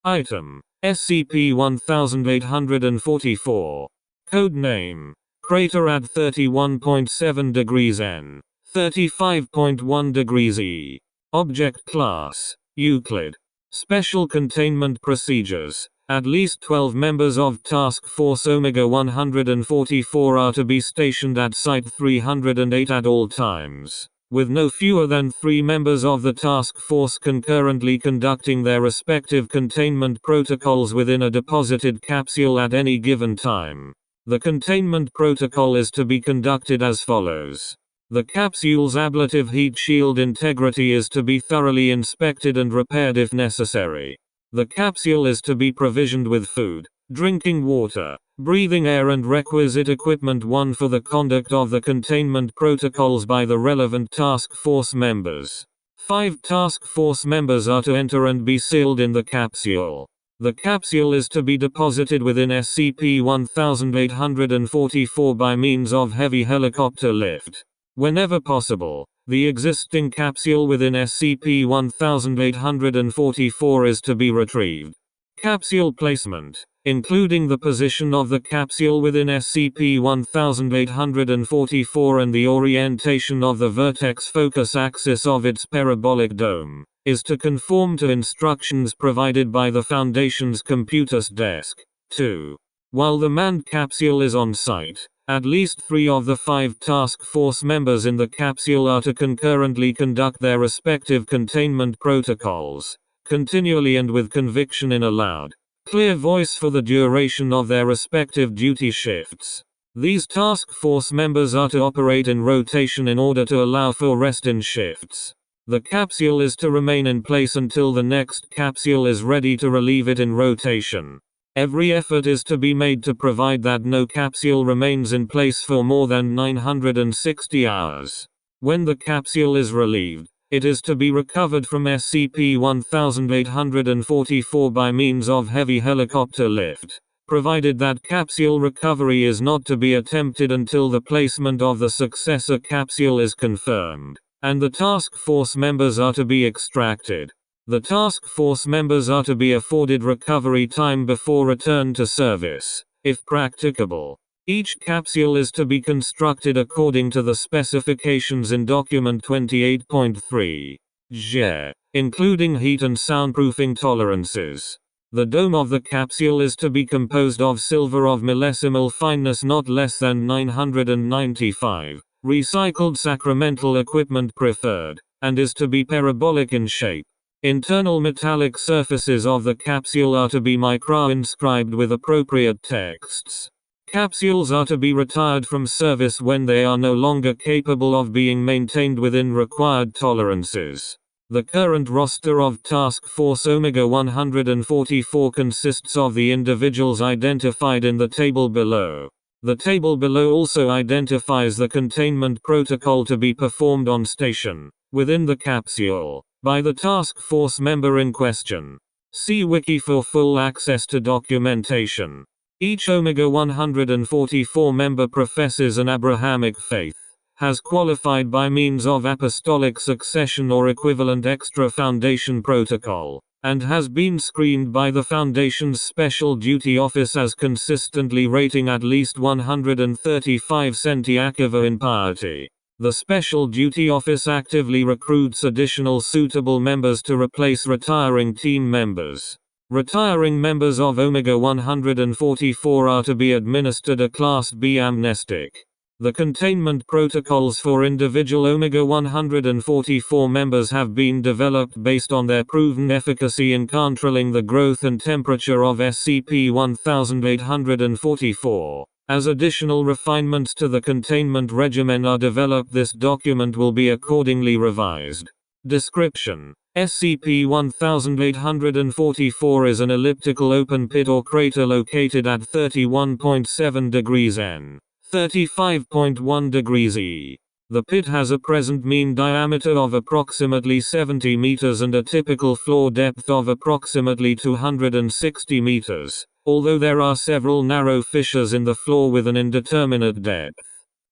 Item: SCP-1844. Codename: Crater at 31.7 degrees N, 35.1 degrees E. Object Class: Euclid. Special Containment Procedures: at least 12 members of Task Force Omega-144 are to be stationed at Site 308 at all times, with no fewer than 3 members of the task force concurrently conducting their respective containment protocols within a deposited capsule at any given time. The containment protocol is to be conducted as follows. The capsule's ablative heat shield integrity is to be thoroughly inspected and repaired if necessary. The capsule is to be provisioned with food, drinking water, breathing air and requisite equipment for the conduct of the containment protocols by the relevant task force members. 5 task force members are to enter and be sealed in the capsule. The capsule is to be deposited within SCP-1844 by means of heavy helicopter lift. Whenever possible, the existing capsule within SCP-1844 is to be retrieved. Capsule placement, including the position of the capsule within SCP-1844 and the orientation of the vertex focus axis of its parabolic dome, is to conform to instructions provided by the Foundation's Computers Desk. 2. While the manned capsule is on site, at least 3 of the 5 task force members in the capsule are to concurrently conduct their respective containment protocols, continually and with conviction in a loud, clear voice for the duration of their respective duty shifts. These task force members are to operate in rotation in order to allow for rest in shifts. The capsule is to remain in place until the next capsule is ready to relieve it in rotation. Every effort is to be made to provide that no capsule remains in place for more than 960 hours. When the capsule is relieved, it is to be recovered from SCP-1844 by means of heavy helicopter lift, provided that capsule recovery is not to be attempted until the placement of the successor capsule is confirmed, and the task force members are to be extracted. The task force members are to be afforded recovery time before return to service, if practicable. Each capsule is to be constructed according to the specifications in Document 28.3. J, including heat and soundproofing tolerances. The dome of the capsule is to be composed of silver of millesimal fineness not less than 995, recycled sacramental equipment preferred, and is to be parabolic in shape. Internal metallic surfaces of the capsule are to be micro-inscribed with appropriate texts. Capsules are to be retired from service when they are no longer capable of being maintained within required tolerances. The current roster of Task Force Omega-144 consists of the individuals identified in the table below. The table below also identifies the containment protocol to be performed on station, within the capsule, by the task force member in question. See Wiki for full access to documentation. Each Omega-144 member professes an Abrahamic faith, has qualified by means of apostolic succession or equivalent extra Foundation protocol, and has been screened by the Foundation's Special Duty Office as consistently rating at least 135 centiactiva in piety. The Special Duty Office actively recruits additional suitable members to replace retiring team members. Retiring members of Omega-144 are to be administered a Class B amnestic. The containment protocols for individual Omega-144 members have been developed based on their proven efficacy in controlling the growth and temperature of SCP-1844. As additional refinements to the containment regimen are developed, this document will be accordingly revised. Description: SCP-1844 is an elliptical open pit or crater located at 31.7 degrees N, 35.1 degrees E. The pit has a present mean diameter of approximately 70 meters and a typical floor depth of approximately 260 meters, although there are several narrow fissures in the floor with an indeterminate depth.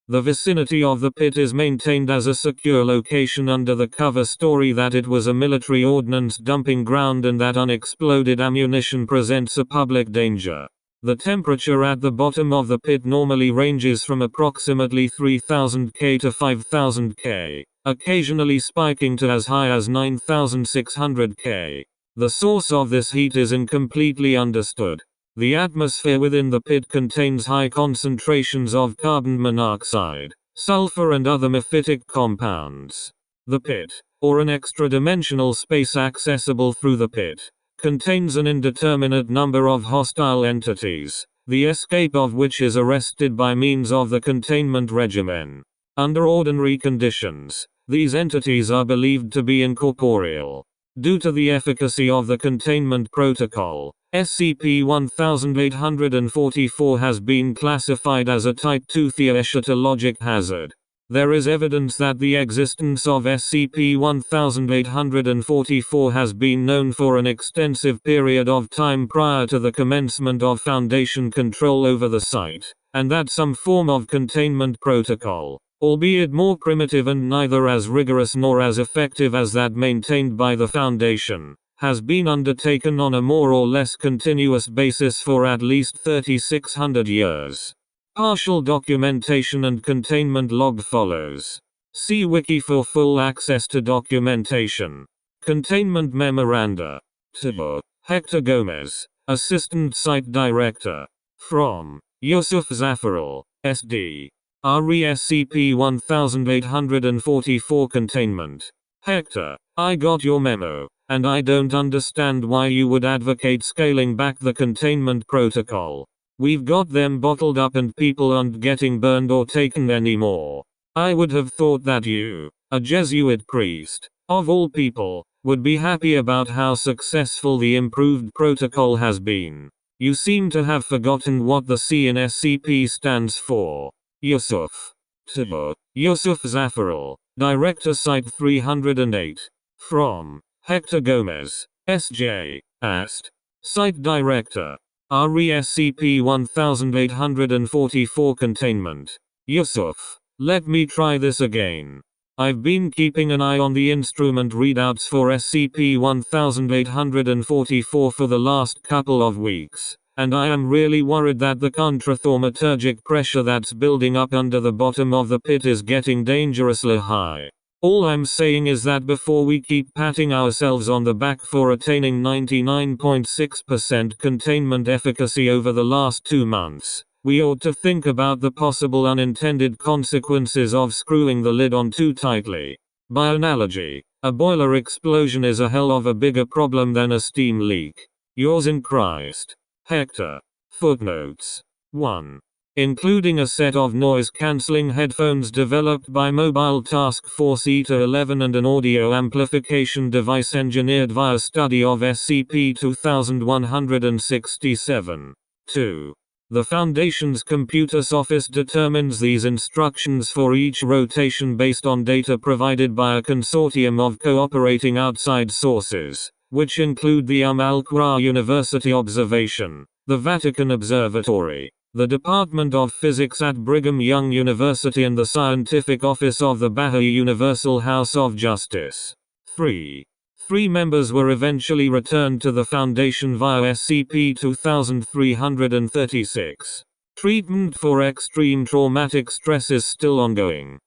The vicinity of the pit is maintained as a secure location under the cover story that it was a military ordnance dumping ground and that unexploded ammunition presents a public danger. The temperature at the bottom of the pit normally ranges from approximately 3000 K to 5000 K, occasionally spiking to as high as 9600 K. The source of this heat is incompletely understood. The atmosphere within the pit contains high concentrations of carbon monoxide, sulfur and other mephitic compounds. The pit, or an extra-dimensional space accessible through the pit, contains an indeterminate number of hostile entities, the escape of which is arrested by means of the containment regimen. Under ordinary conditions, these entities are believed to be incorporeal. Due to the efficacy of the containment protocol, SCP-1844 has been classified as a Type 2 theaeschatologic hazard. There is evidence that the existence of SCP-1844 has been known for an extensive period of time prior to the commencement of Foundation control over the site, and that some form of containment protocol, albeit more primitive and neither as rigorous nor as effective as that maintained by the Foundation, has been undertaken on a more or less continuous basis for at least 3600 years. Partial documentation and containment log follows. See Wiki for full access to documentation. Containment Memoranda. To Hector Gomez, Assistant Site Director. From Yusuf Zafarul, SD. SCP-1844 Containment. Hector, I got your memo, and I don't understand why you would advocate scaling back the containment protocol. We've got them bottled up and people aren't getting burned or taken anymore. I would have thought that you, a Jesuit priest, of all people, would be happy about how successful the improved protocol has been. You seem to have forgotten what the C in SCP stands for. Yusuf. To Yusuf Zafarul, Director Site 308. From Hector Gomez, S.J. Ast. Site Director. SCP-1844 Containment. Yusuf. Let me try this again. I've been keeping an eye on the instrument readouts for SCP-1844 for the last couple of weeks, and I am really worried that the contrathaumaturgic pressure that's building up under the bottom of the pit is getting dangerously high. All I'm saying is that before we keep patting ourselves on the back for attaining 99.6% containment efficacy over the last 2 months, we ought to think about the possible unintended consequences of screwing the lid on too tightly. By analogy, a boiler explosion is a hell of a bigger problem than a steam leak. Yours in Christ. Hector. Footnotes. 1. Including a set of noise-cancelling headphones developed by Mobile Task Force ETA-11 and an audio amplification device engineered via study of SCP-2167. 2. The Foundation's Computer Office determines these instructions for each rotation based on data provided by a consortium of cooperating outside sources, which include the Al-Qura University Observation, the Vatican Observatory, the Department of Physics at Brigham Young University and the Scientific Office of the Baha'i Universal House of Justice. 3. 3 members were eventually returned to the Foundation via SCP-2336. Treatment for extreme traumatic stress is still ongoing.